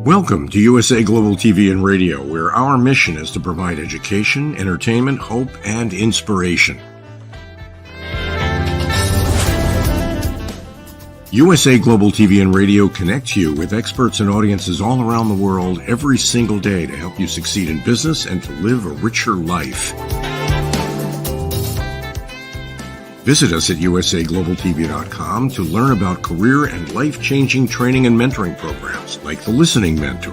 Welcome to USA Global TV and Radio, where our mission is to provide education, entertainment, hope, and inspiration. USA Global TV and Radio connects you with experts and audiences all around the world every single day to help you succeed in business and to live a richer life. Visit us at usaglobaltv.com to learn about career and life-changing training and mentoring programs like the Listening Mentor.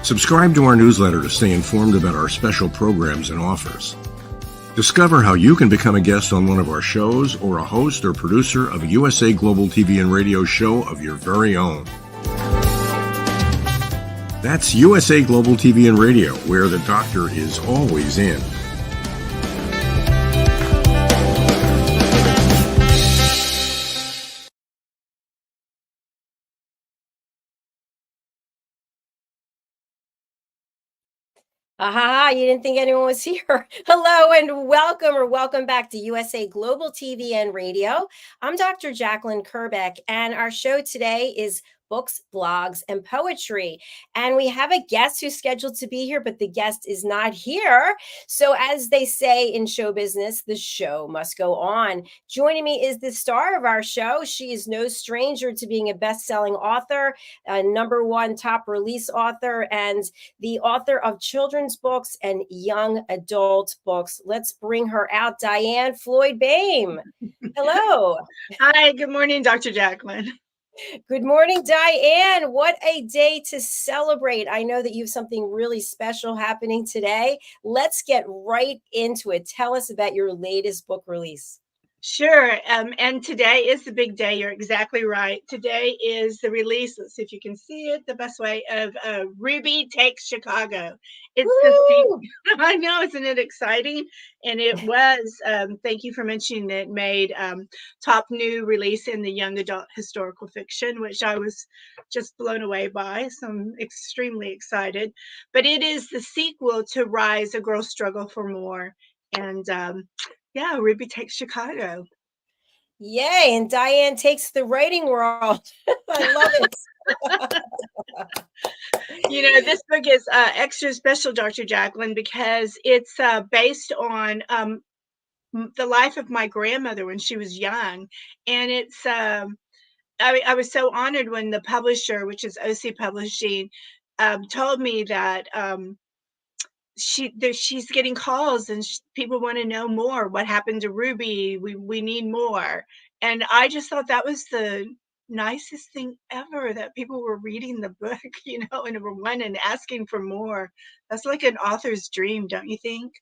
Subscribe to our newsletter to stay informed about our special programs and offers. Discover how you can become a guest on one of our shows or a host or producer of a USA Global TV and Radio show of your very own. That's USA Global TV and Radio, where the doctor is always in. Aha, you didn't think anyone was here. Hello and welcome back to USA Global TV and Radio. I'm Dr. Jacalyn Kerbeck, and our show today is books, blogs, and poetry. And we have a guest who's scheduled to be here, but the guest is not here. So as they say in show business, the show must go on. Joining me is the star of our show. She is no stranger to being a best-selling author, a #1 top release author, and the author of children's books and young adult books. Let's bring her out, DIANN FLOYD BOEHM. Hello. Hi, good morning, Dr. Jacalyn. Good morning, DIANN. What a day to celebrate. I know that you have something really special happening today. Let's get right into it. Tell us about your latest book release. Sure. And today is the big day. You're exactly right. Today is the release. Let's see if you can see it the best way of Ruby Takes Chicago. It's the I know, isn't it exciting? And it was, thank you for mentioning it, made top new release in the young adult historical fiction, which I was just blown away by. So I'm extremely excited. But it is the sequel to Rise, A Girl's Struggle for More. And yeah, Ruby Takes Chicago. Yay, and DIANN takes the writing world. I love it. You know, this book is extra special, Dr. Jacalyn, because it's based on the life of my grandmother when she was young. And it's, I was so honored when the publisher, which is OC Publishing, told me that she's getting calls and people want to know more. What happened to Ruby? We need more. And I just thought that was the nicest thing ever, that people were reading the book, you know, and #1 and asking for more. That's like an author's dream, don't you think?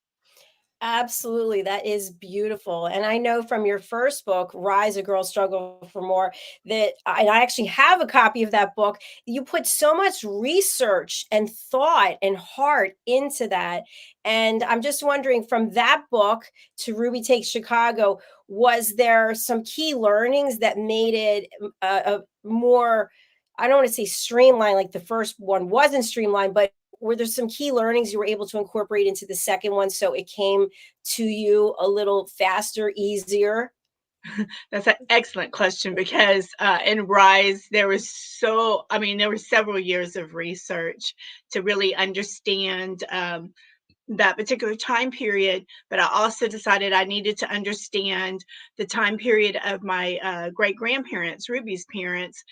Absolutely. That is beautiful. And I know from your first book, Rise, A Girl's Struggle for More, that and I actually have a copy of that book. You put so much research and thought and heart into that. And I'm just wondering, from that book to Ruby Takes Chicago, was there some key learnings that made it a more, I don't want to say streamlined, like the first one wasn't streamlined, but were there some key learnings you were able to incorporate into the second one so it came to you a little faster, easier? That's an excellent question, because in Rise, there were several years of research to really understand that particular time period. But I also decided I needed to understand the time period of my great-grandparents, Ruby's parents,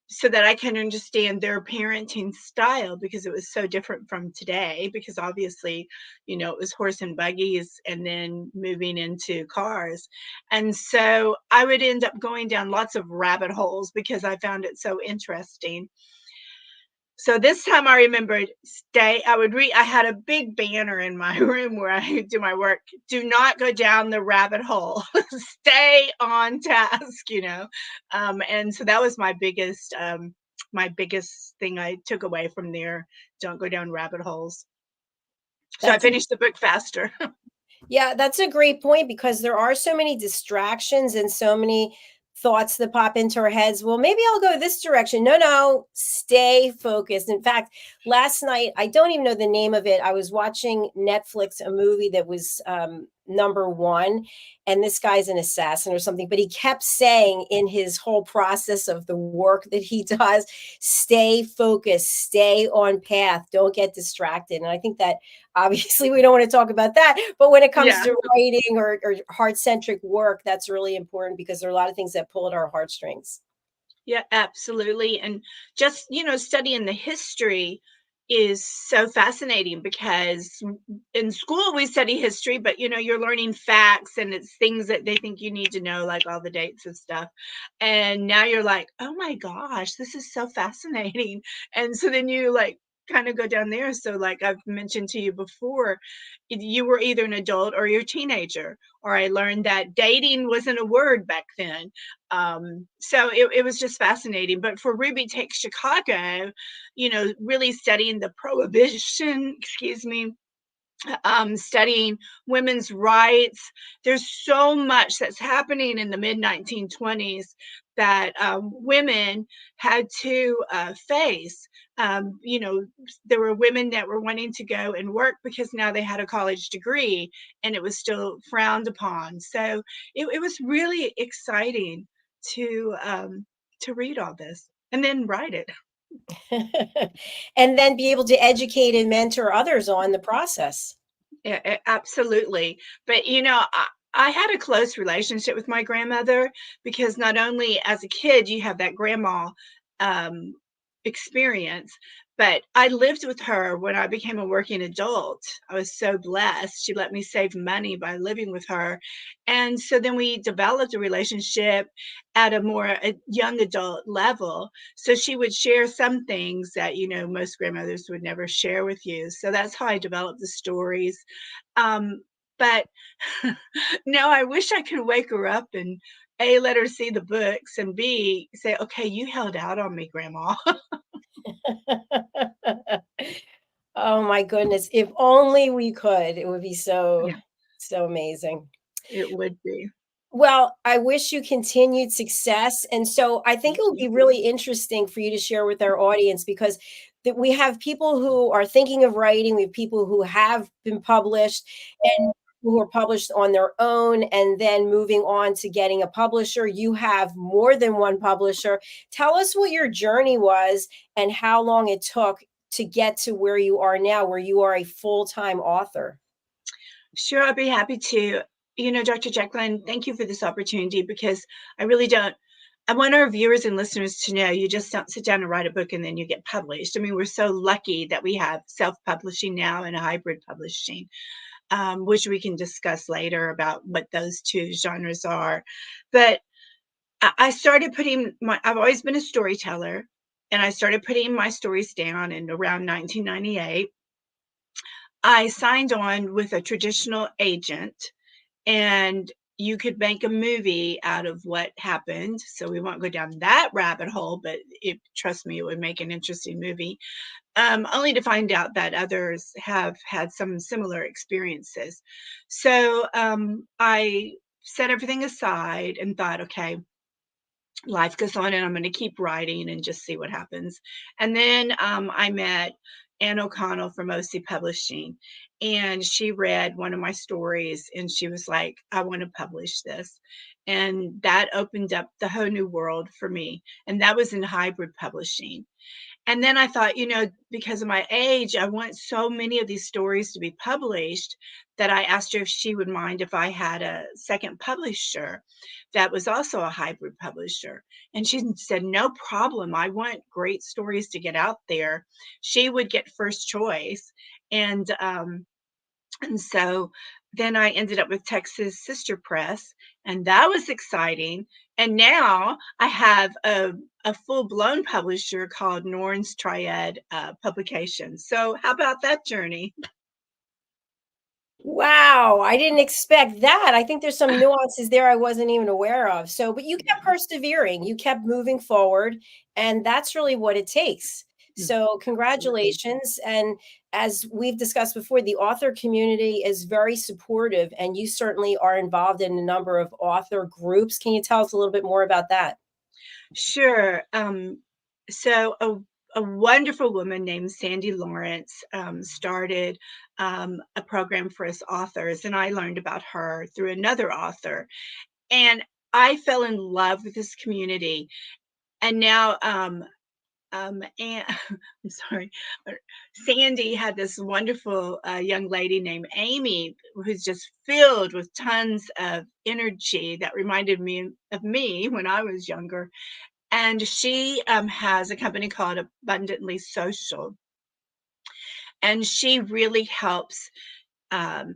so that I can understand their parenting style, because it was so different from today, because obviously, you know, it was horse and buggies and then moving into cars. And so I would end up going down lots of rabbit holes because I found it so interesting. So this time I remembered, I had a big banner in my room where I do my work. Do not go down the rabbit hole. Stay on task, you know. And so that was my biggest thing I took away from there. Don't go down rabbit holes. So I finished the book faster. Yeah, that's a great point, because there are so many distractions and so many thoughts that pop into our heads. Well, maybe I'll go this direction. No, stay focused. In fact, last night, I don't even know the name of it. I was watching Netflix, a movie that was #1, and this guy's an assassin or something, but he kept saying in his whole process of the work that he does, stay focused, stay on path, don't get distracted. And I think that obviously we don't want to talk about that, but when it comes Yeah. to writing or heart-centric work, that's really important because there are a lot of things that pull at our heartstrings. Yeah, absolutely. And just, studying the history is so fascinating because in school we study history, but you're learning facts and it's things that they think you need to know, like all the dates and stuff. And now you're like, oh my gosh, this is so fascinating. And so then you like kind of go down there. So, like I've mentioned to you before, you were either an adult or you're a teenager, or I learned that dating wasn't a word back then. So it was just fascinating. But for Ruby Takes Chicago, really studying the prohibition, excuse me, studying women's rights. There's so much that's happening in the mid 1920s that women had to face. There were women that were wanting to go and work because now they had a college degree and it was still frowned upon. So it was really exciting to read all this and then write it. And then be able to educate and mentor others on the process. Yeah, absolutely. But I had a close relationship with my grandmother because not only as a kid you have that grandma um, experience, but I lived with her when I became a working adult. I was so blessed. She let me save money by living with her. And so then we developed a relationship at a young adult level. So she would share some things that, most grandmothers would never share with you. So that's how I developed the stories. But no, I wish I could wake her up and A, let her see the books, and B, say, okay, you held out on me, Grandma. Oh my goodness. If only we could, it would be so, Yeah, so amazing. it would be. Well, I wish you continued success. And so I think Thank it would you. be really interesting for you to share with our audience because we have people who are thinking of writing, we have people who have been published and who are published on their own and then moving on to getting a publisher. You have more than one publisher. Tell us what your journey was and how long it took to get to where you are now, where you are a full-time author. Sure, I'd be happy to. Dr. Jacalyn, thank you for this opportunity because I really don't. I want our viewers and listeners to know you just don't sit down and write a book and then you get published. I mean, we're so lucky that we have self publishing now and hybrid publishing, which we can discuss later about what those two genres are. But I started I've always been a storyteller, and I started putting my stories down in around 1998. I signed on with a traditional agent, and you could make a movie out of what happened. So we won't go down that rabbit hole, but trust me, it would make an interesting movie. Only to find out that others have had some similar experiences. So I set everything aside and thought, okay, life goes on and I'm going to keep writing and just see what happens. And then I met Ann O'Connell from OC Publishing, and she read one of my stories and she was like, I want to publish this. And that opened up the whole new world for me. And that was in hybrid publishing. And then I thought, because of my age, I want so many of these stories to be published that I asked her if she would mind if I had a second publisher that was also a hybrid publisher. And she said, no problem. I want great stories to get out there. She would get first choice. And so then I ended up with Texas Sister Press, and that was exciting. And now I have a full blown publisher called Norns Triad Publications. So, how about that journey? Wow, I didn't expect that. I think there's some nuances there I wasn't even aware of. So, but you kept persevering, you kept moving forward, and that's really what it takes. So, Absolutely. congratulations. And as we've discussed before, the author community is very supportive, and you certainly are involved in a number of author groups. Can you tell us a little bit more about that? Sure. So a wonderful woman named Sandy Lawrence started a program for us authors, and I learned about her through another author. And I fell in love with this community. And now, and I'm sorry, Sandy had this wonderful young lady named Amy who's just filled with tons of energy that reminded me of me when I was younger. And she has a company called Abundantly Social, and she really um,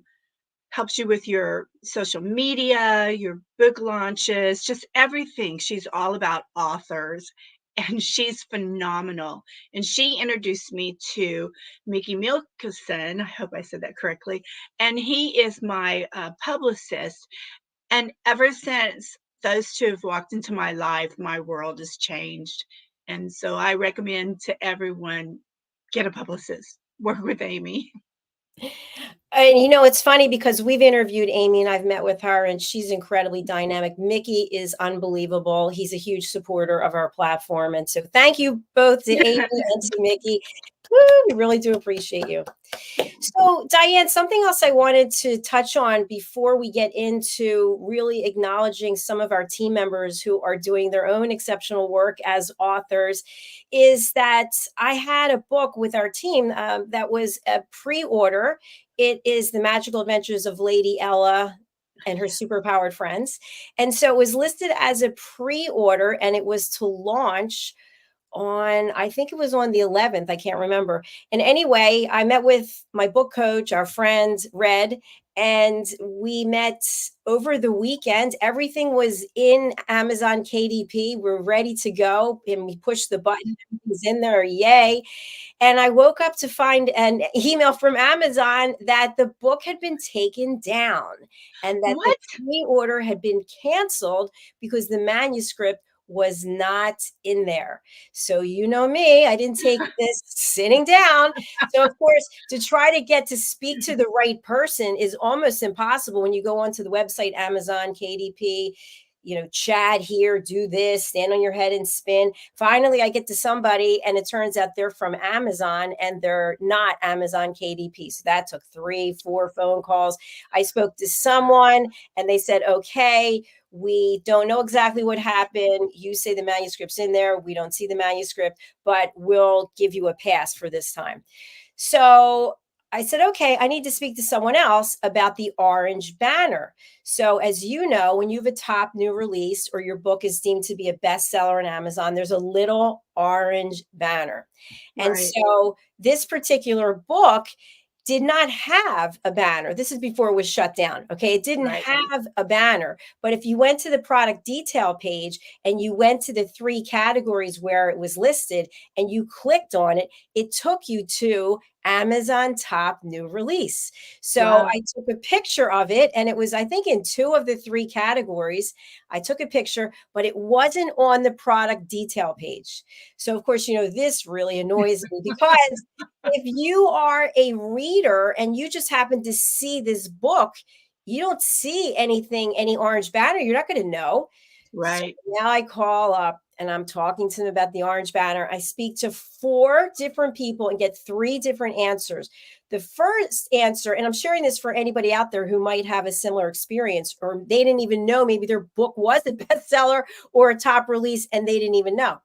helps you with your social media, your book launches, just everything. She's all about authors, and she's phenomenal. And she introduced me to Mickey Milkison. I hope I said that correctly. And he is my publicist. And ever since those two have walked into my life, my world has changed. And so I recommend to everyone, get a publicist, work with Amy. And it's funny because we've interviewed Amy and I've met with her and she's incredibly dynamic. Mickey is unbelievable. He's a huge supporter of our platform. And so thank you both to Amy and to Mickey. Woo, we really do appreciate you. So, DIANN, something else I wanted to touch on before we get into really acknowledging some of our team members who are doing their own exceptional work as authors is that I had a book with our team that was a pre-order. It is The Magical Adventures of Lady Ella and Her Superpowered Friends. And so it was listed as a pre-order and it was to launch on, I think it was on the 11th. I can't remember. And anyway, I met with my book coach, our friend Red, and we met over the weekend. Everything was in Amazon KDP. We're ready to go. And we pushed the button. It was in there. Yay. And I woke up to find an email from Amazon that the book had been taken down and that What? the pre-order had been canceled because the manuscript was not in there. So you know me, I didn't take this sitting down. So of course, to try to get to speak to the right person is almost impossible when you go onto the website, Amazon, KDP, chat here, do this, stand on your head and spin. Finally, I get to somebody and it turns out they're from Amazon and they're not Amazon KDP. So that took 3-4 phone calls. I spoke to someone and they said, okay, we don't know exactly what happened. You say the manuscript's in there. We don't see the manuscript, but we'll give you a pass for this time. So I said, okay, I need to speak to someone else about the orange banner. So as you know, when you have a top new release or your book is deemed to be a bestseller on Amazon, there's a little orange banner. And Right. so this particular book did not have a banner. This is before it was shut down. Okay. It didn't Right. have a banner. But if you went to the product detail page and you went to the 3 categories where it was listed and you clicked on it, it took you to Amazon top new release. So Wow. I took a picture of it and it was, I think, in 2 of the 3 categories. I took a picture, but it wasn't on the product detail page. So of course, this really annoys me because if you are a reader and you just happen to see this book, you don't see anything, any orange banner, you're not going to know. Right. So now I call up and I'm talking to them about the orange banner. I speak to 4 different people and get 3 different answers. The first answer, and I'm sharing this for anybody out there who might have a similar experience, or they didn't even know maybe their book was a bestseller or a top release and they didn't even know.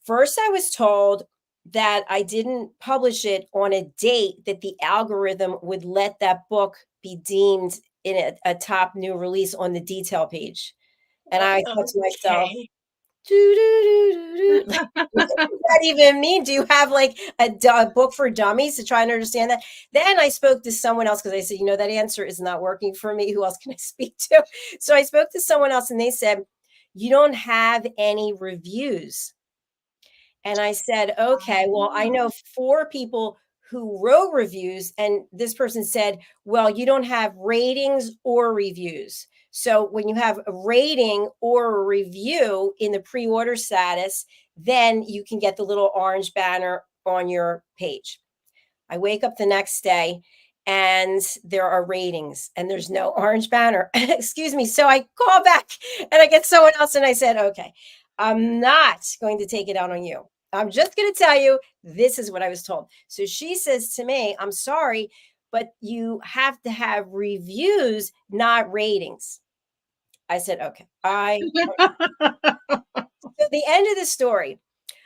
First, I was told that I didn't publish it on a date that the algorithm would let that book be deemed in a top new release on the detail page. And I thought to myself, Okay. what does that even mean? Do you have like a book for dummies to try and understand that? Then I spoke to someone else because I said, that answer is not working for me. Who else can I speak to? So I spoke to someone else and they said, you don't have any reviews. And I said, okay, well, I know 4 people who wrote reviews. And this person said, well, you don't have ratings or reviews. So when you have a rating or a review in the pre-order status, then you can get the little orange banner on your page. I wake up the next day and there are ratings and there's no orange banner. Excuse me. So I call back and I get someone else and I said, okay, I'm not going to take it out on you. I'm just going to tell you, this is what I was told. So she says to me, I'm sorry, but you have to have reviews, not ratings. I said, okay. So the end of the story,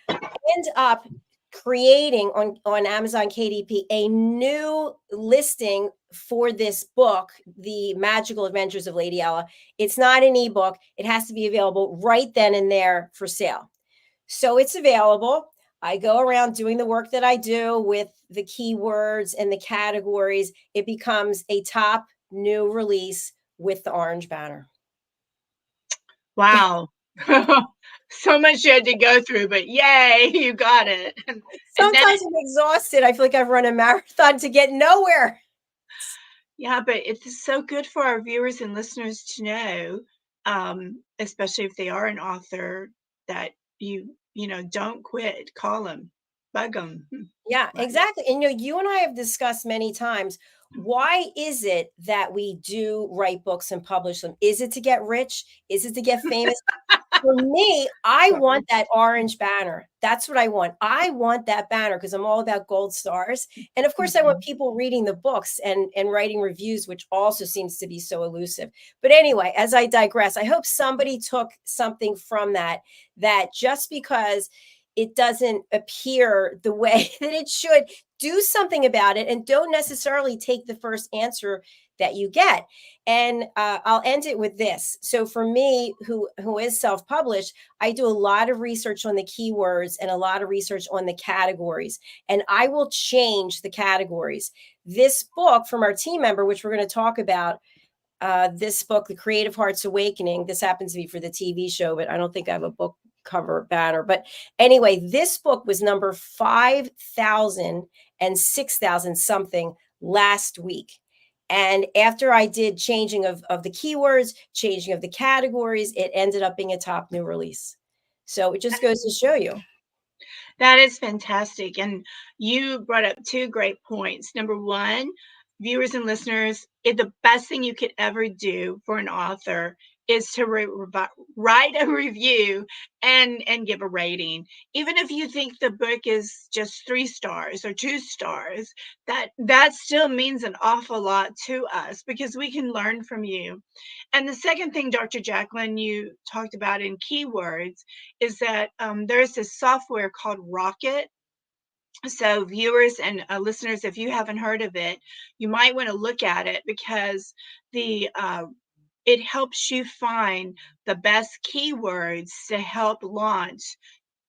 end up creating on Amazon KDP a new listing for this book, The Magical Adventures of Lady Ella. It's not an ebook. It has to be available right then and there for sale. So it's available. I go around doing the work that I do with the keywords and the categories. It becomes a top new release with the orange banner. Wow. So much you had to go through, but yay, you got it. And Sometimes I'm exhausted. I feel like I've run a marathon to get nowhere. yeah, but it's so good for our viewers and listeners to know, especially if they are an author, that you know, don't quit. Call them, bug them. Yeah, Right. exactly. And you and I have discussed many times, why is it that we do write books and publish them? Is it to get rich? Is it to get famous? For me, I want that orange banner. That's what I want. I want that banner because I'm all about gold stars. And of course, I want people reading the books and writing reviews, which also seems to be so elusive. But anyway, as I digress, I hope somebody took something from that just because it doesn't appear the way that it should, do something about it and don't necessarily take the first answer that you get. And I'll end it with this. So for me, who is self-published, I do a lot of research on the keywords and a lot of research on the categories, and I will change the categories. This book from our team member, which we're going to talk about, this book, The Creative Heart's Awakening, this happens to be for the TV show, but I don't think I have a book cover banner. But anyway, this book was number 5,000 and 6,000 something last week. And after I did changing of the keywords, changing of the categories, it ended up being a top new release. So it just goes to show you. That is fantastic. And you brought up two great points. Number one, viewers and listeners, the best thing you could ever do for an author is to write a review and give a rating. Even if you think the book is just 3 stars or 2 stars, that still means an awful lot to us because we can learn from you. And the second thing, Dr. Jacalyn, you talked about in keywords is that there's this software called Rocket. So viewers and listeners, if you haven't heard of it, you might want to look at it because it helps you find the best keywords to help launch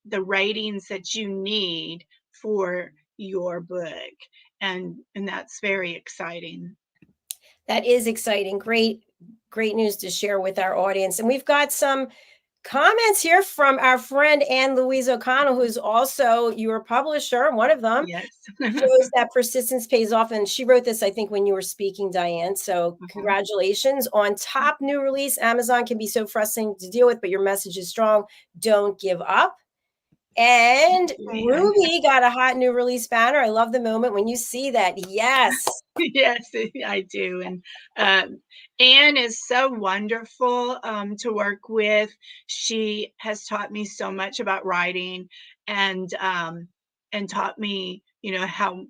the ratings that you need for your book. And that's very exciting. That is exciting. Great news to share with our audience. And we've got some comments here from our friend Anne Louise O'Connell, who's also your publisher. One of them Yes. shows that persistence pays off. And she wrote this, I think, when you were speaking, DIANN. So congratulations on top new release. Amazon can be so frustrating to deal with, but your message is strong. Don't give up. And Ruby got a hot new release banner. I love the moment when you see that. Yes. Yes, I do. And Anne is so wonderful to work with. She has taught me so much about writing and taught me, you know, how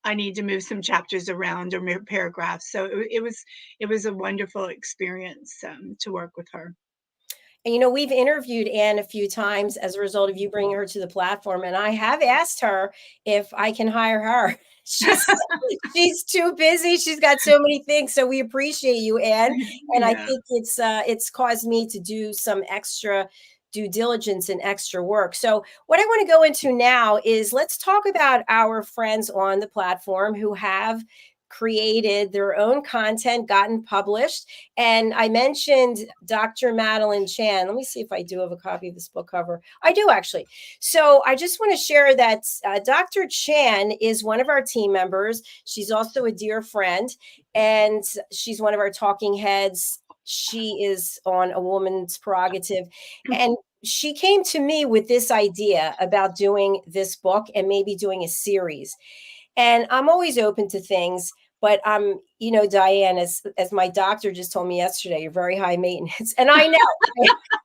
I need to move some chapters around or paragraphs. So it was a wonderful experience to work with her. And, we've interviewed Anne a few times as a result of you bringing her to the platform. And I have asked her if I can hire her. She's too busy. She's got so many things. So we appreciate you, Anne. And I think it's caused me to do some extra due diligence and extra work. So what I want to go into now is let's talk about our friends on the platform who have created their own content, gotten published. And I mentioned Dr. Madeline Chan. Let me see if I do have a copy of this book cover. I do, actually. So I just want to share that Dr. Chan is one of our team members. She's also a dear friend, and she's one of our talking heads. She is on A Woman's Prerogative. And she came to me with this idea about doing this book and maybe doing a series. And I'm always open to things. But DIANN, as my doctor just told me yesterday, you're very high maintenance. And I know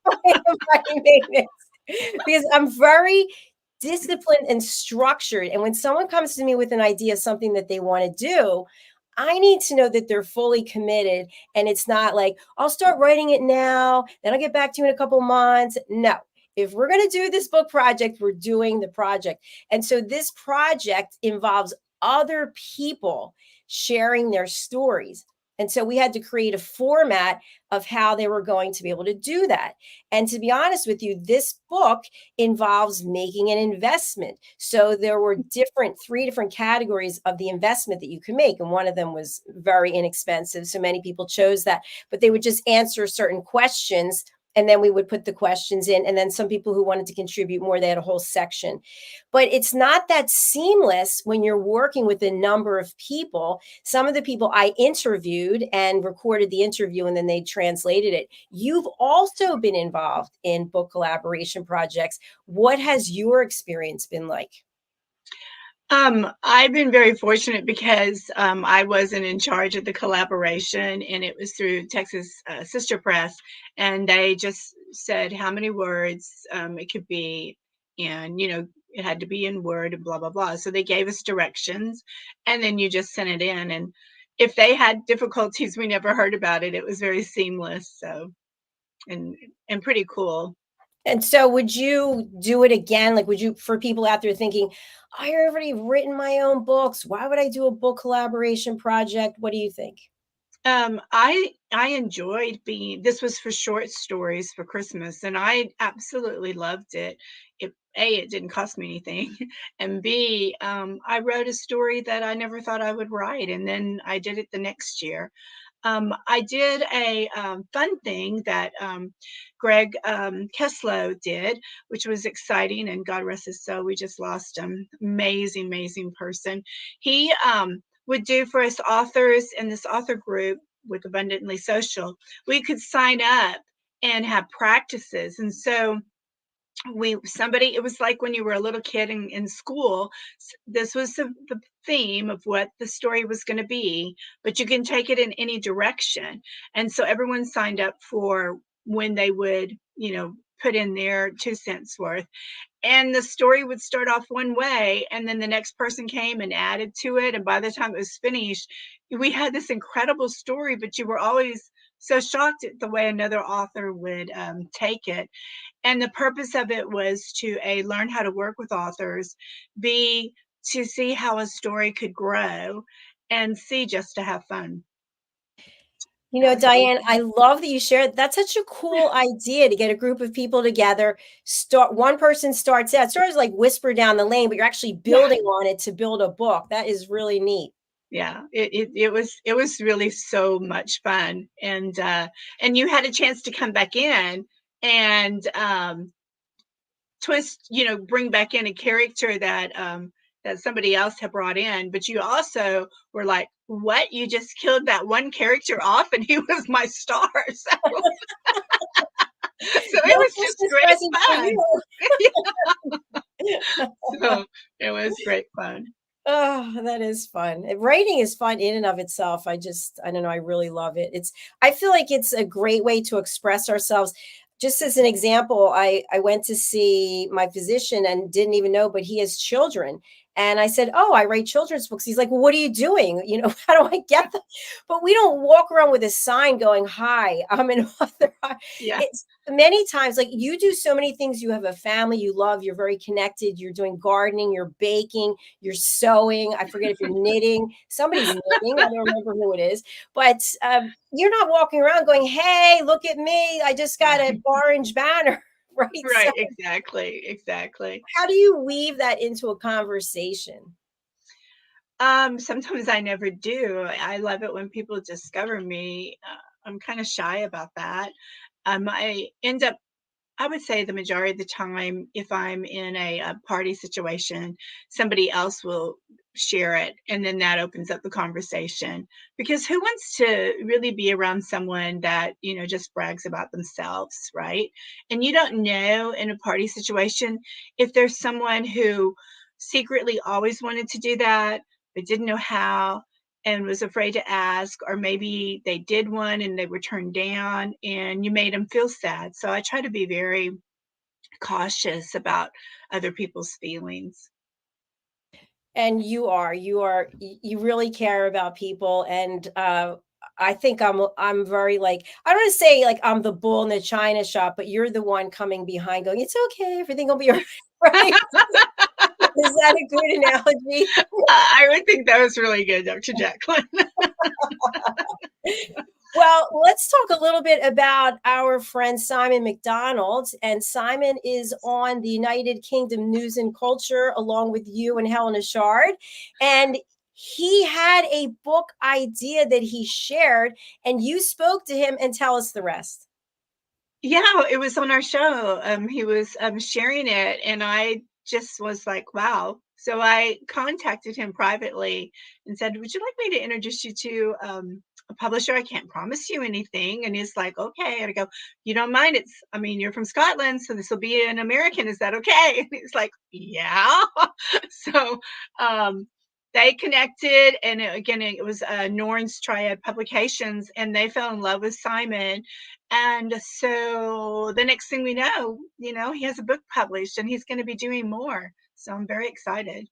I am high maintenance because I'm very disciplined and structured. And when someone comes to me with an idea of something that they want to do, I need to know that they're fully committed, and it's not like, I'll start writing it now, then I'll get back to you in a couple months. No. If we're going to do this book project, we're doing the project. And so this project involves other people sharing their stories. And so we had to create a format of how they were going to be able to do that. And to be honest with you, this book involves making an investment. So there were three different categories of the investment that you can make. And one of them was very inexpensive. So many people chose that, but they would just answer certain questions. And then we would put the questions in. And then some people who wanted to contribute more, they had a whole section. But it's not that seamless when you're working with a number of people. Some of the people I interviewed and recorded the interview, and then they translated it. You've also been involved in book collaboration projects. What has your experience been like? I've been very fortunate because I wasn't in charge of the collaboration, and it was through Texas Sister Press, and they just said how many words it could be, and it had to be in Word and blah blah blah. So they gave us directions, and then you just sent it in. And if they had difficulties, we never heard about it. It was very seamless, so and pretty cool. And so would you do it again? Like, would you, for people out there thinking, I already written my own books, why would I do a book collaboration project? What do you think? I enjoyed being, this was for short stories for Christmas, and I absolutely loved it. It didn't cost me anything, and B, I wrote a story that I never thought I would write, and then I did it the next year. I did a fun thing that Greg Keslow did, which was exciting, and God rest his soul, we just lost him. Amazing, amazing person. He would do for us authors in this author group with Abundantly Social, we could sign up and have practices. And so it was like when you were a little kid in school. This was the theme of what the story was going to be, but you can take it in any direction. And so everyone signed up for when they would put in their 2 cents worth, and the story would start off one way, and then the next person came and added to it, and by the time it was finished, we had this incredible story, but you were always so shocked at the way another author would take it. And the purpose of it was to learn how to work with authors, B, to see how a story could grow, and C, just to have fun. DIANN, I love that you shared. That's such a cool idea to get a group of people together. One person starts out, sort of like whisper down the lane, but you're actually building on it to build a book. That is really neat. Yeah, it was really so much fun, and you had a chance to come back in and twist, bring back in a character that that somebody else had brought in, but you also were like, what, you just killed that one character off and he was my star. So, so it was just great fun. So it was great fun. Oh, that is fun. Writing is fun in and of itself. I don't know, I really love it. I feel like it's a great way to express ourselves. Just as an example, I went to see my physician and didn't even know, but he has children. And I said, oh, I write children's books. He's like, well, what are you doing? How do I get them? But we don't walk around with a sign going, hi, I'm an author. Yeah. It's many times, like, you do so many things. You have a family you love. You're very connected. You're doing gardening. You're baking. You're sewing. I forget if you're knitting. Somebody's knitting. I don't remember who it is. But you're not walking around going, hey, look at me. I just got an orange banner. Right. Right. So, exactly. How do you weave that into a conversation? Sometimes I never do. I love it when people discover me. I'm kind of shy about that. I would say the majority of the time, if I'm in a party situation, somebody else will share it, and then that opens up the conversation. Because who wants to really be around someone that, just brags about themselves, right? And you don't know in a party situation if there's someone who secretly always wanted to do that, but didn't know how and was afraid to ask, or maybe they did one and they were turned down and you made them feel sad. So I try to be very cautious about other people's feelings. And you really care about people. And I think I'm very like, I don't want to say like I'm the bull in the china shop, but you're the one coming behind going, it's okay, everything will be all right. Is that a good analogy? I would think that was really good, Dr. Jacalyn. Well, let's talk a little bit about our friend Simon McDonald. And Simon is on the United Kingdom News and Culture along with you and Helena Shard. And he had a book idea that he shared, and you spoke to him, and tell us the rest. Yeah, it was on our show. He was sharing it, and I just was like, wow. So I contacted him privately and said, would you like me to introduce you to a publisher? I can't promise you anything. And he's like, okay. And I go, you don't mind? I mean, you're from Scotland, so this will be an American. Is that okay? And he's like, yeah. So they connected, and again, it was Norns Triad Publications, and they fell in love with Simon. And so the next thing we know, he has a book published, and he's going to be doing more. So I'm very excited.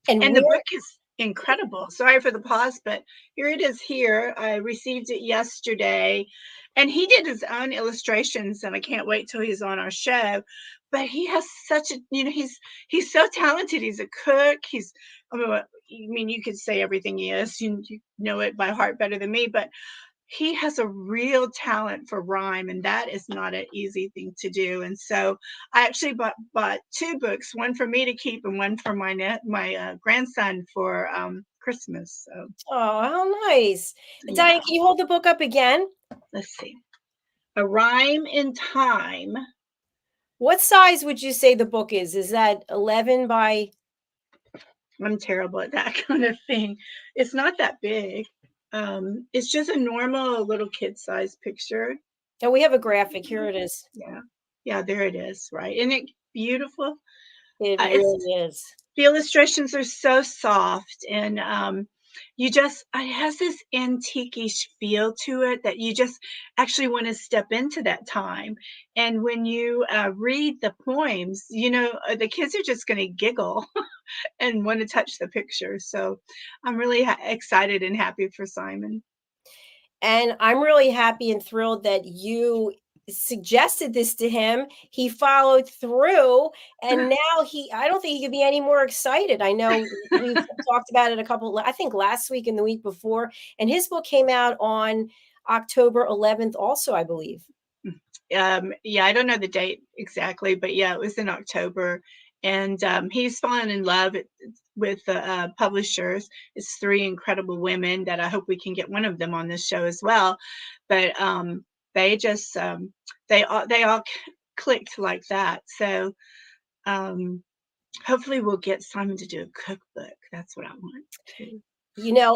And the book is incredible. Sorry for the pause, but here it is here. I received it yesterday, and he did his own illustrations, and I can't wait till he's on our show. But he has such a, he's so talented. He's a cook. I mean, you could say everything he is. You know it by heart better than me, but he has a real talent for rhyme, and that is not an easy thing to do. And so I actually bought 2 books, one for me to keep and one for my grandson for Christmas. So Oh, how nice. yeah. Diane, can you hold the book up again? Let's see. A Rhyme in Time. What size would you say the book is? Is that 11 by? I'm terrible at that kind of thing. It's not that big. It's just a normal little kid-sized picture. Oh, we have a graphic. Here it is. Yeah, there it is. Right, isn't it beautiful? It really is. The illustrations are so soft, and it has this antique-ish feel to it that you just actually want to step into that time. And when you read the poems, the kids are just going to giggle and want to touch the picture. So I'm really excited and happy for Simon. And I'm really happy and thrilled that you suggested this to him. He followed through, and now I don't think he could be any more excited. I know we've talked about it I think last week and the week before, and his book came out on October 11th also, I believe. Yeah, I don't know the date exactly, but yeah, it was in October. And he's fallen in love with the publishers. It's 3 incredible women that I hope we can get one of them on this show as well. But they just they all clicked like that. So hopefully we'll get Simon to do a cookbook. That's what I want to.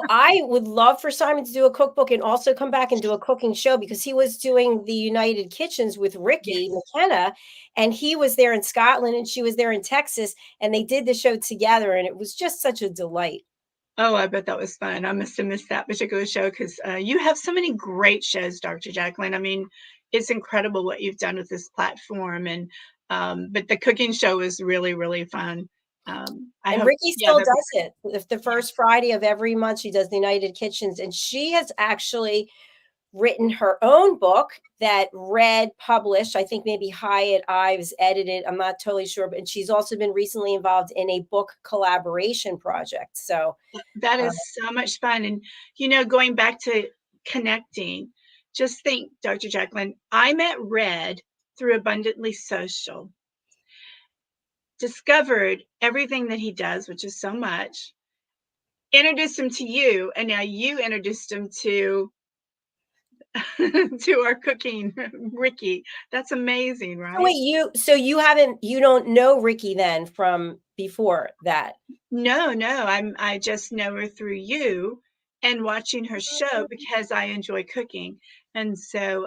I would love for Simon to do a cookbook and also come back and do a cooking show, because he was doing the United Kitchens with Ricky McKenna, and he was there in Scotland and she was there in Texas, and they did the show together, and it was just such a delight. Oh, I bet that was fun. I must have missed that particular show, because you have so many great shows, Dr. Jacalyn. I mean, it's incredible what you've done with this platform. And but the cooking show is really, really fun. And Ricky still does it. The first Friday of every month, she does the United Kitchens, and she has actually written her own book that Red published. I think maybe Hyatt Ives edited. I'm not totally sure, but she's also been recently involved in a book collaboration project. So that is so much fun. And going back to connecting, just think, Dr. Jacalyn, I met Red through Abundantly Social. Discovered everything that he does, which is so much, introduced him to you, and now you introduced him to our cooking Ricky. That's amazing, right? So wait, you don't know Ricky then from before that? No, I just know her through you and watching her show, because I enjoy cooking. And so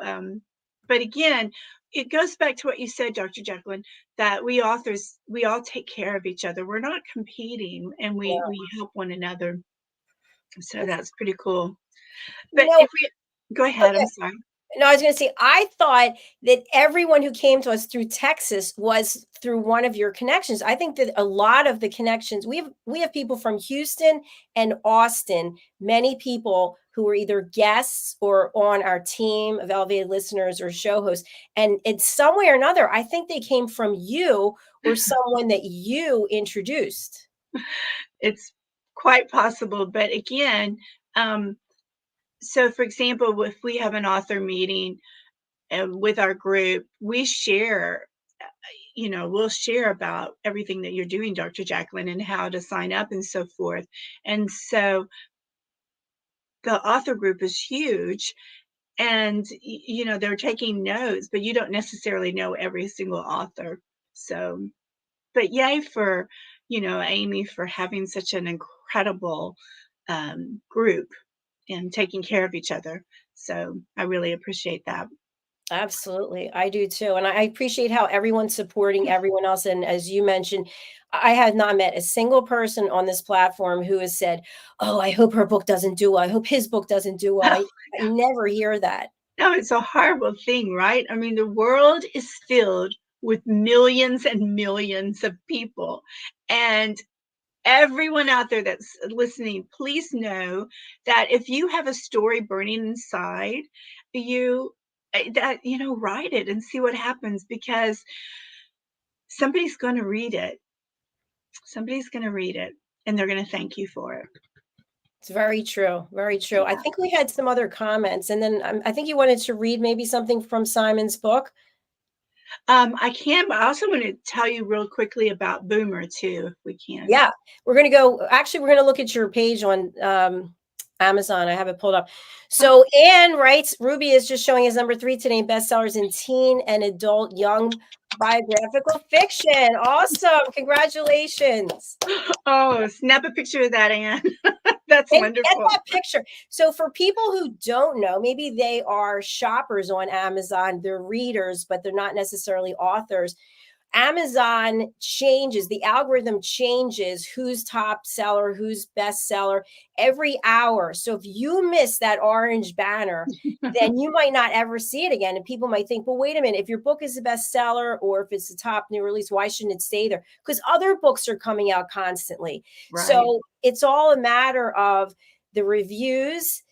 but again, it goes back to what you said, Dr. Jacalyn, that we authors, we all take care of each other. We're not competing, and we help one another. So that's pretty cool. But if we go ahead, okay. I'm sorry. No, I was going to say, I thought that everyone who came to us through Texas was through one of your connections. I think that a lot of the connections we have people from Houston and Austin, many people who were either guests or on our team of elevated listeners or show hosts. And it's some way or another, I think they came from you or someone that you introduced. It's quite possible, but again, so for example, if we have an author meeting with our group, we share, we'll share about everything that you're doing, Dr. Jacalyn, and how to sign up and so forth. And so the author group is huge, and they're taking notes, but you don't necessarily know every single author. So, but yay for Amy for having such an incredible group and taking care of each other. So I really appreciate that. Absolutely. I do too. And I appreciate how everyone's supporting everyone else. And as you mentioned, I have not met a single person on this platform who has said, "Oh, I hope her book doesn't do well. I hope his book doesn't do well." I never hear that. No, it's a horrible thing, right? I mean, the world is filled with millions and millions of people. And everyone out there that's listening, please know that if you have a story burning inside you, write it and see what happens, because somebody's going to read it. Somebody's going to read it, and they're going to thank you for it. It's very true. Very true. I think we had some other comments, and then I think you wanted to read maybe something from Simon's book. I can, but I also want to tell you real quickly about Boomer too, if we can. Yeah, we're going to look at your page on Amazon. I have it pulled up. So Anne writes, Ruby is just showing his number 3 today in bestsellers in teen and adult young biographical fiction. Awesome. Congratulations. Oh, snap a picture of that, Anne. That's wonderful. Get that picture. So for people who don't know, maybe they are shoppers on Amazon, they're readers, but they're not necessarily authors. Amazon changes, the algorithm changes who's top seller, who's bestseller every hour. So if you miss that orange banner, then you might not ever see it again. And people might think, well, wait a minute, if your book is a bestseller or if it's the top new release, why shouldn't it stay there? Because other books are coming out constantly. Right. So it's all a matter of the reviews,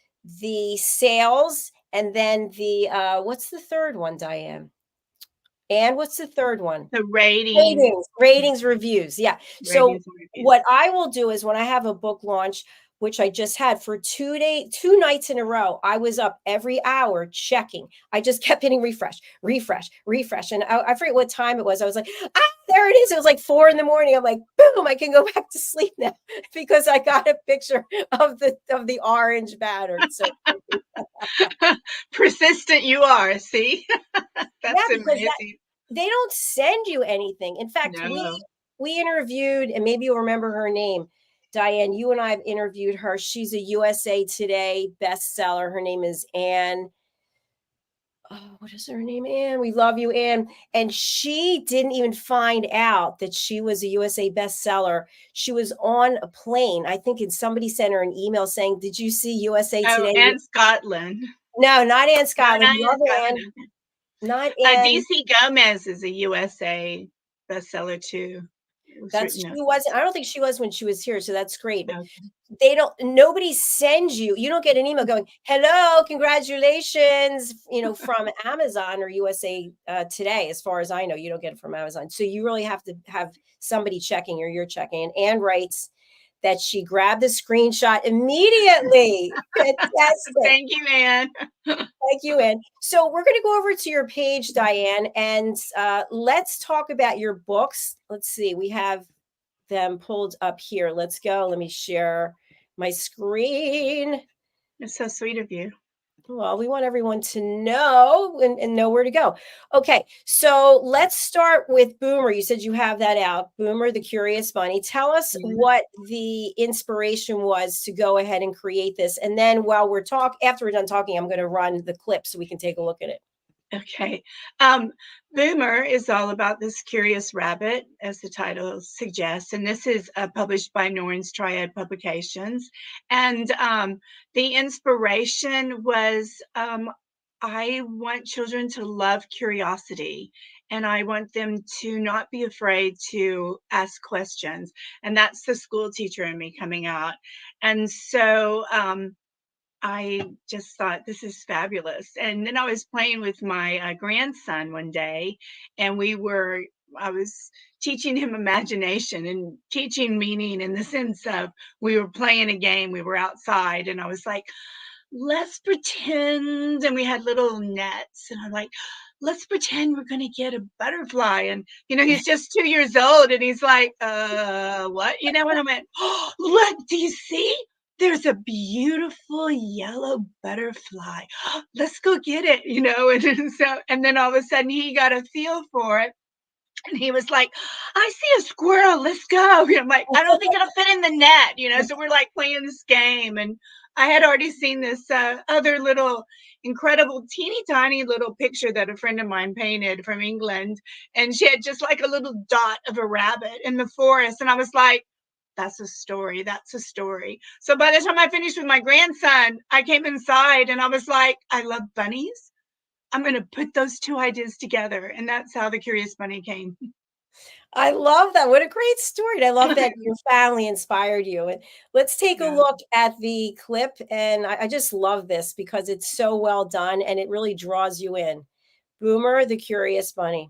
the sales, and then the, what's the third one, Diane? And what's the third one? The ratings, reviews. Yeah. So what I will do is when I have a book launch, which I just had for 2 nights in a row, I was up every hour checking. I just kept hitting refresh. And I forget what time it was. I was like, there it is. It was like 4 a.m. I'm like, boom, I can go back to sleep now because I got a picture of the orange banner. So persistent you are. See, that's amazing. They don't send you anything. In fact, we interviewed, and maybe you'll remember her name, Diane. You and I have interviewed her. She's a USA Today bestseller. Her name is Anne. Oh, what is her name? Anne. We love you, Anne. And she didn't even find out that she was a USA bestseller. She was on a plane. I think somebody sent her an email saying, "Did you see USA Today?" Anne Scotland. No, not Anne Scotland. Not Anne. DC Gomez is a USA bestseller too. She wasn't. I don't think she was when she was here, so that's great. But nobody sends you. You don't get an email going, "Hello, congratulations," from Amazon or USA Today. As far as I know, you don't get it from Amazon. So you really have to have somebody checking, or you're checking. And Anne writes that she grabbed the screenshot immediately. Fantastic. Thank you, Anne. Thank you, Anne. So we're going to go over to your page, Diane, and let's talk about your books. Let's see. We have them pulled up here. Let's go. Let me share my screen. It's so sweet of you. Well, we want everyone to know and know where to go. Okay, so let's start with Boomer. You said you have that out. Boomer, the Curious Bunny. Tell us what the inspiration was to go ahead and create this. And then after we're done talking, I'm going to run the clip so we can take a look at it. Okay. Boomer is all about this curious rabbit, as the title suggests, and this is published by Norton's Triad Publications. And the inspiration was I want children to love curiosity, and I want them to not be afraid to ask questions. And that's the school teacher in me coming out. And so I just thought this is fabulous. And then I was playing with my grandson one day, and I was teaching him imagination, and teaching meaning in the sense of we were playing a game, we were outside, and I was like, let's pretend, and we had little nets, and I'm like, let's pretend we're going to get a butterfly. And he's just 2 years old, and he's like, what, and I went, oh, look, do you see, there's a beautiful yellow butterfly, let's go get it, and then all of a sudden he got a feel for it. And he was like, I see a squirrel, let's go. I'm like, I don't think it'll fit in the net. So we're like playing this game. And I had already seen this other little incredible teeny tiny little picture that a friend of mine painted from England. And she had just like a little dot of a rabbit in the forest. And I was like, that's a story. That's a story. So by the time I finished with my grandson, I came inside and I was like, I love bunnies. I'm going to put those two ideas together. And that's how the Curious Bunny came. I love that. What a great story. And I love that your family inspired you. And let's take a look at the clip. And I just love this because it's so well done and it really draws you in. Boomer, the Curious Bunny.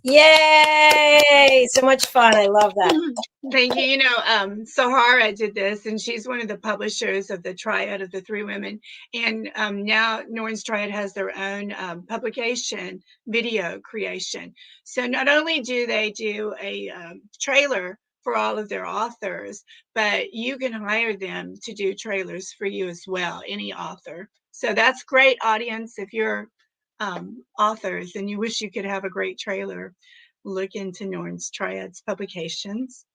Yay! So much fun. I love that. Thank you. Sahara did this, and she's one of the publishers of the Triad of the Three Women. And now Norton's Triad has their own publication, video creation. So not only do they do a trailer for all of their authors, but you can hire them to do trailers for you as well, any author. So that's great, audience. If you're authors and you wish you could have a great trailer, look into Norton's Triad's publications.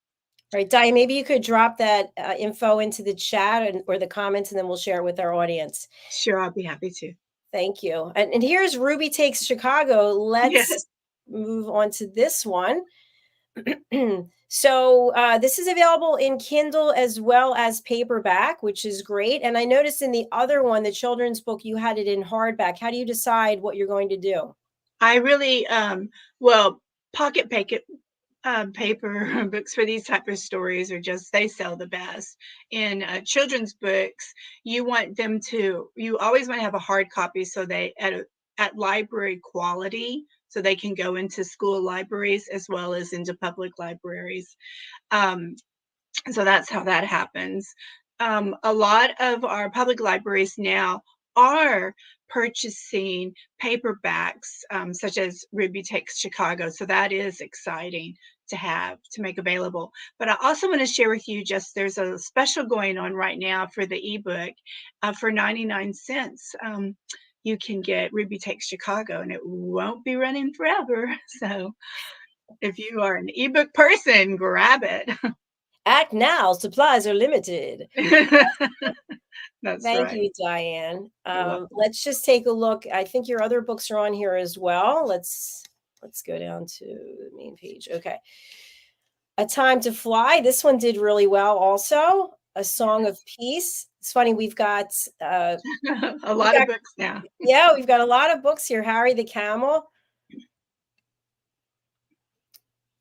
Right, Diane, maybe you could drop that info into the chat or the comments, and then we'll share it with our audience. Sure, I'll be happy to. Thank you. And here's Ruby Takes Chicago. Let's move on to this one. So this is available in Kindle as well as paperback, which is great. And I noticed in the other one, the children's book, you had it in hardback. How do you decide what you're going to do? I really, pocket paper books for these type of stories are just, they sell the best. In children's books, you always want to have a hard copy so they at library quality, so they can go into school libraries as well as into public libraries. So that's how that happens. A lot of our public libraries now are purchasing paperbacks, such as Ruby Takes Chicago. So that is exciting to make available. But I also want to share with you, there's a special going on right now for the ebook. For 99 cents, you can get Ruby Takes Chicago, and it won't be running forever. So if you are an ebook person, grab it. Act now, supplies are limited. That's Thank right. you, Diane. Let's just take a look. I think your other books are on here as well. Let's go down to the main page. Okay. A Time to Fly. This one did really well also. A Song of Peace. It's funny, we've got a lot of books now. Yeah, we've got a lot of books here. Harry the Camel.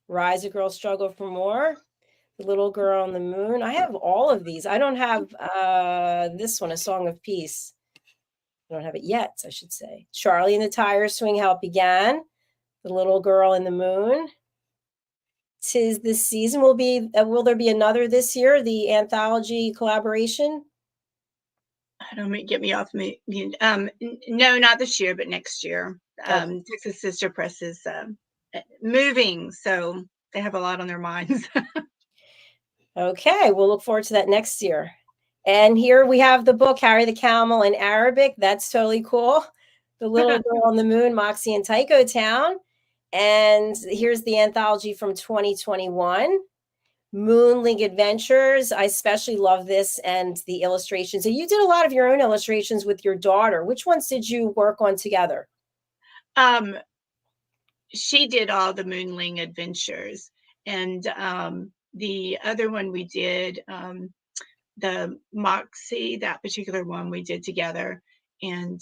Rise, a Girl Struggle for More. The Little Girl on the Moon. I have all of these. I don't have this one, A Song of Peace. I don't have it yet, I should say. Charlie and the Tire Swing, How It Began. The Little Girl in the Moon. 'Tis the Season. Will there be another this year? The anthology collaboration? Don't get me off me. No, not this year, but next year. Okay. Texas Sister Press is moving, so they have a lot on their minds. Okay, we'll look forward to that next year. And here we have the book, Harry the Camel in Arabic. That's totally cool. The Little Girl on the Moon, Moxie and Tycho Town. And here's the anthology from 2021, Moonling Adventures. I especially love this and the illustrations. So you did a lot of your own illustrations with your daughter. Which ones did you work on together? She did all the Moonling Adventures, and the other one we did, the Moxie, that particular one we did together, and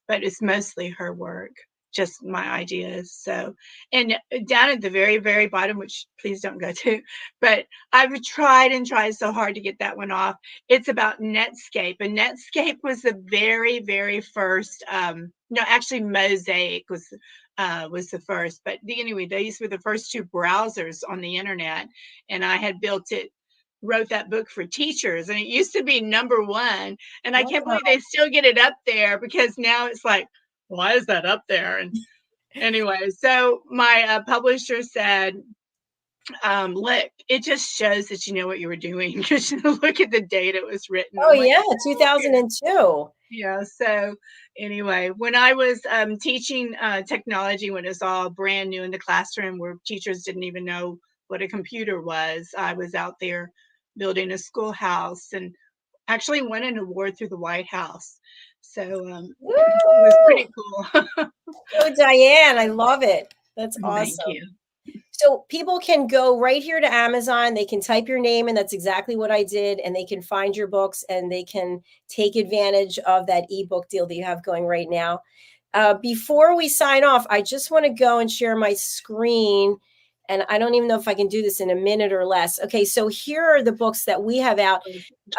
but it's mostly her work, just my ideas. So, and down at the very, very bottom, which please don't go to, but I've tried and tried so hard to get that one off. It's about Netscape, and Netscape was the very, very first, no, actually Mosaic was the first, but anyway, these were the first two browsers on the internet, and I had wrote that book for teachers, and it used to be #1, and I can't believe they still get it up there, because now it's like, why is that up there? And anyway, so my publisher said, look, it just shows that you know what you were doing, because look at the date it was written. Oh, yeah, 2002. Yeah. So anyway, when I was teaching technology, when it was all brand new in the classroom, where teachers didn't even know what a computer was, I was out there building a schoolhouse, and actually won an award through the White House. So it was pretty cool. Oh, DIANN, I love it. That's awesome. Thank you. So people can go right here to Amazon. They can type your name, and that's exactly what I did. And they can find your books, and they can take advantage of that ebook deal that you have going right now. Before we sign off, I just want to go and share my screen. And I don't even know if I can do this in a minute or less. Okay, so here are the books that we have out.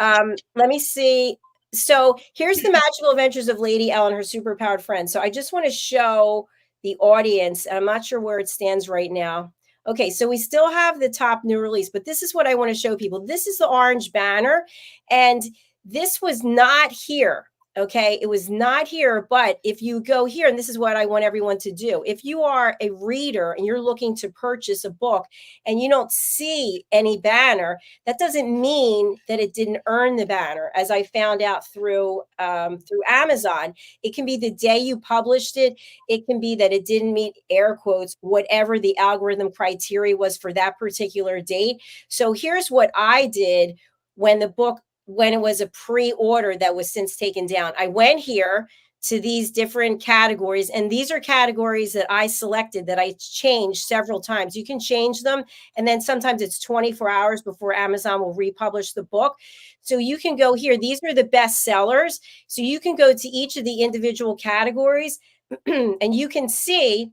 Let me see. So here's The Magical Adventures of Lady L and Her Superpowered Friends. So I just want to show the audience. I'm not sure where it stands right now. Okay, so we still have the top new release, but this is what I want to show people. This is the orange banner, and this was not here. Okay, it was not here, but if you go here, and this is what I want everyone to do. If you are a reader and you're looking to purchase a book and you don't see any banner, that doesn't mean that it didn't earn the banner. As I found out through Amazon, it can be the day you published it. It can be that it didn't meet, air quotes, whatever the algorithm criteria was for that particular date. So here's what I did when it was a pre-order that was since taken down. I went here to these different categories, and these are categories that I selected that I changed several times. You can change them, and then sometimes it's 24 hours before Amazon will republish the book. So you can go here. These are the best sellers. So you can go to each of the individual categories and you can see,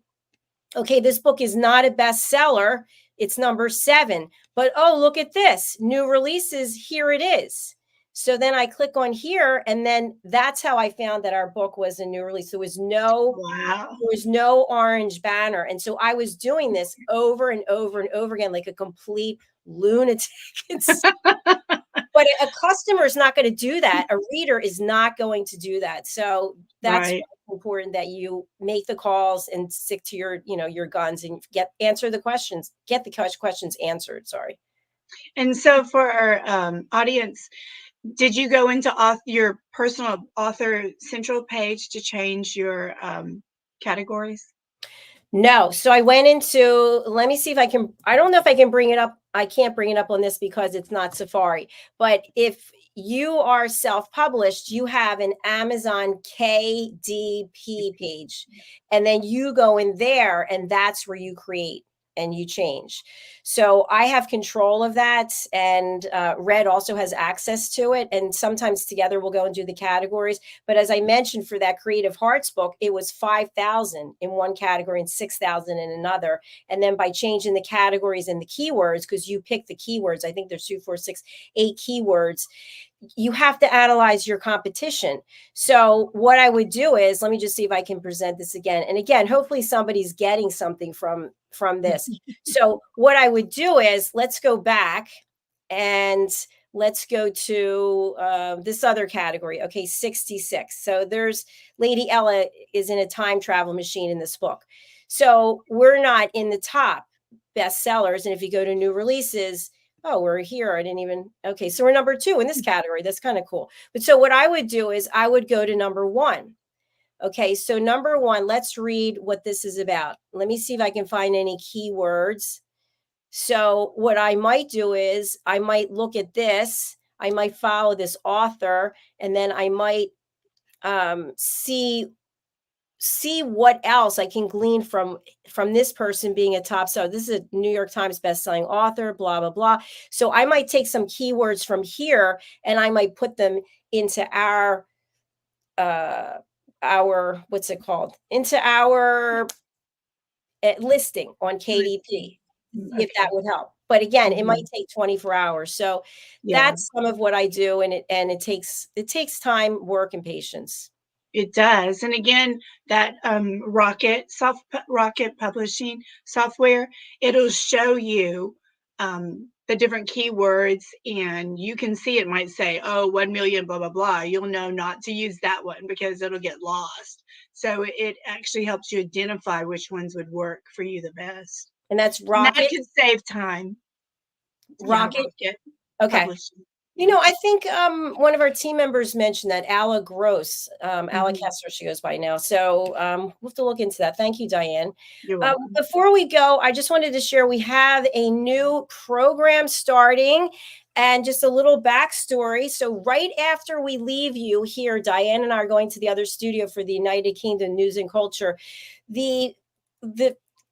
okay, this book is not a bestseller. It's #7. But, oh, look at this. New releases. Here it is. So then I click on here, and then that's how I found that our book was a new release. There was no orange banner. And so I was doing this over and over and over again, like a complete lunatic. But a customer is not going to do that. A reader is not going to do that. So that's right. Important that you make the calls and stick to your guns and answer the questions, get the questions answered. Sorry. And so for our audience, did you go into your personal author central page to change your categories? No. So I went into, let me see if I can, I don't know if I can bring it up. I can't bring it up on this because it's not Safari. But if you are self-published, you have an Amazon KDP page. And then you go in there, and that's where you create and you change. So I have control of that, and Red also has access to it. And sometimes together we'll go and do the categories. But as I mentioned, for that Creative Hearts book, it was 5,000 in one category and 6,000 in another. And then by changing the categories and the keywords, because you pick the keywords, I think there's 2, 4, 6, 8 keywords. You have to analyze your competition. So what I would do is, let me just see if I can present this again. And again, hopefully somebody's getting something from this. So what I would do is, let's go back and let's go to this other category. Okay, 66. So there's Lady Ella is in a time travel machine in this book. So we're not in the top bestsellers. And if you go to new releases, oh, we're here. I didn't even, okay. So we're number 2 in this category. That's kind of cool. But so what I would do is I would go to number 1. Okay. So number 1, let's read what this is about. Let me see if I can find any keywords. So what I might do is I might look at this. I might follow this author, and then I might see what else I can glean from this person being a top seller. This is a New York Times bestselling author, blah, blah, blah. So I might take some keywords from here and I might put them into our what's it called? Into our listing on KDP, if that would help. But again, it might take 24 hours. So that's some of what I do. And it takes time, work, and patience. It does. And again, that Rocket publishing software, it'll show you the different keywords, and you can see it might say, oh, 1 million, blah, blah, blah. You'll know not to use that one because it'll get lost. So it actually helps you identify which ones would work for you the best. And that's Rocket. And that can save time. Rocket. Yeah, Rocket okay. Publishing. You know, I think one of our team members mentioned that, Alla Gross, Alla Kessler, she goes by now. So we'll have to look into that. Thank you, Diane. You're welcome. Before we go, I just wanted to share, we have a new program starting, and just a little backstory. So right after we leave you here, Diane and I are going to the other studio for the United Kingdom News and Culture. The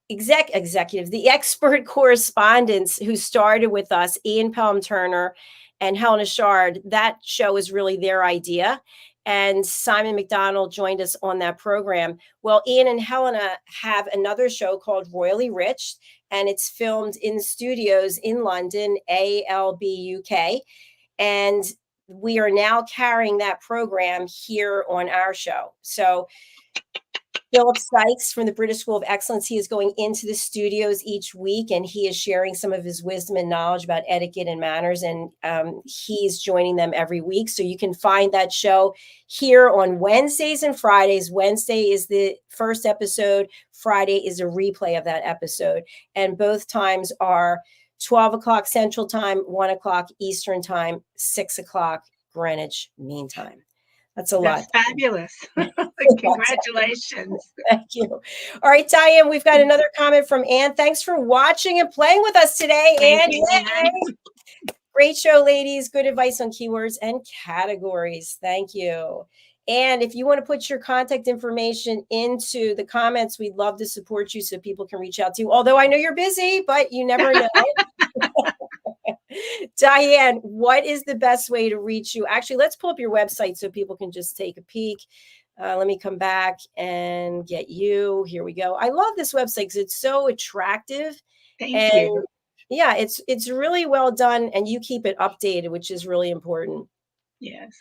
executives, the expert correspondents who started with us, Ian Pelham-Turner and Helena Shard, that show is really their idea. And Simon McDonald joined us on that program. Well, Ian and Helena have another show called Royally Rich, and it's filmed in studios in London, ALB UK. And we are now carrying that program here on our show. So Philip Sykes from the British School of Excellence, he is going into the studios each week, and he is sharing some of his wisdom and knowledge about etiquette and manners, and he's joining them every week. So you can find that show here on Wednesdays and Fridays. Wednesday is the first episode. Friday is a replay of that episode. And both times are 12 o'clock Central Time, 1 o'clock Eastern Time, 6 o'clock Greenwich Mean Time. That's a lot. That's fabulous. Congratulations. Thank you. All right, Diane, we've got another comment from Ann. Thanks for watching and playing with us today, Ann. Great show, ladies. Good advice on keywords and categories. Thank you. And if you want to put your contact information into the comments, we'd love to support you so people can reach out to you. Although I know you're busy, but you never know. Diane, what is the best way to reach you? Actually, let's pull up your website so people can just take a peek. Let me come back and get you. Here we go. I love this website because it's so attractive. Thank you. Yeah, it's really well done, and you keep it updated, which is really important. Yes.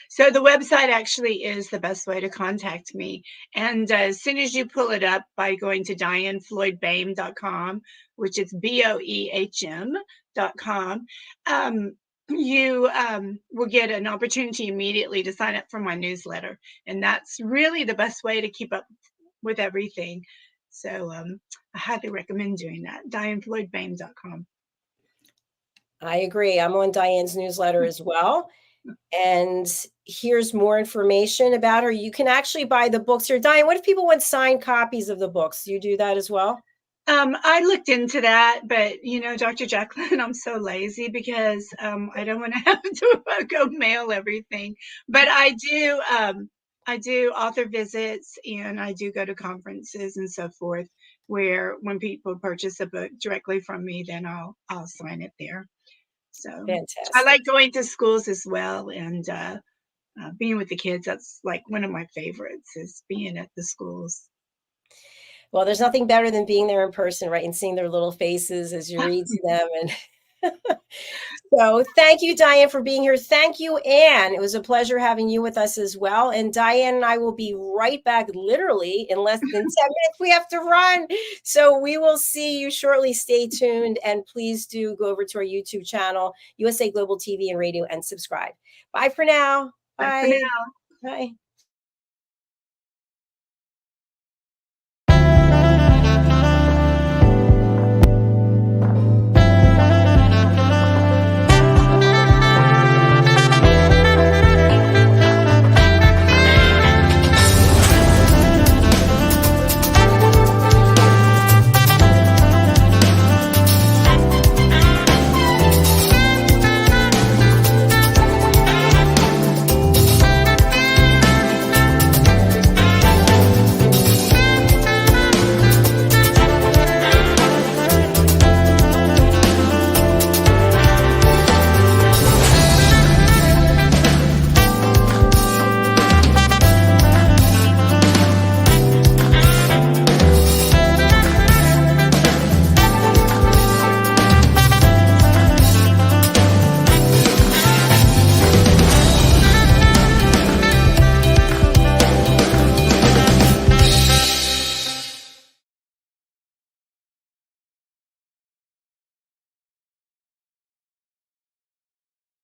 So the website actually is the best way to contact me. And as soon as you pull it up by going to DIANNFLOYDBOEHM.com, which is BOEHM.com, you will get an opportunity immediately to sign up for my newsletter. And that's really the best way to keep up with everything. So I highly recommend doing that, DIANNFLOYDBOEHM.com. I agree. I'm on Diane's newsletter as well. And here's more information about her. You can actually buy the books here. Diane, what if people want signed copies of the books? Do you do that as well? I looked into that, but you know, Dr. Jacalyn, I'm so lazy because I don't want to have to go mail everything. But I do author visits, and I do go to conferences and so forth. where when people purchase a book directly from me, then I'll sign it there. So I Fantastic. like going to schools as well, and being with the kids. That's like one of my favorites, is being at the schools. Well, there's nothing better than being there in person, right? And seeing their little faces as you read to them. And so thank you, Diane, for being here. Thank you, Anne. It was a pleasure having you with us as well. And Diane and I will be right back literally in less than 10 minutes. We have to run. So we will see you shortly. Stay tuned. And please do go over to our YouTube channel, USA Global TV and Radio, and subscribe. Bye for now. Bye for Bye. now. Bye.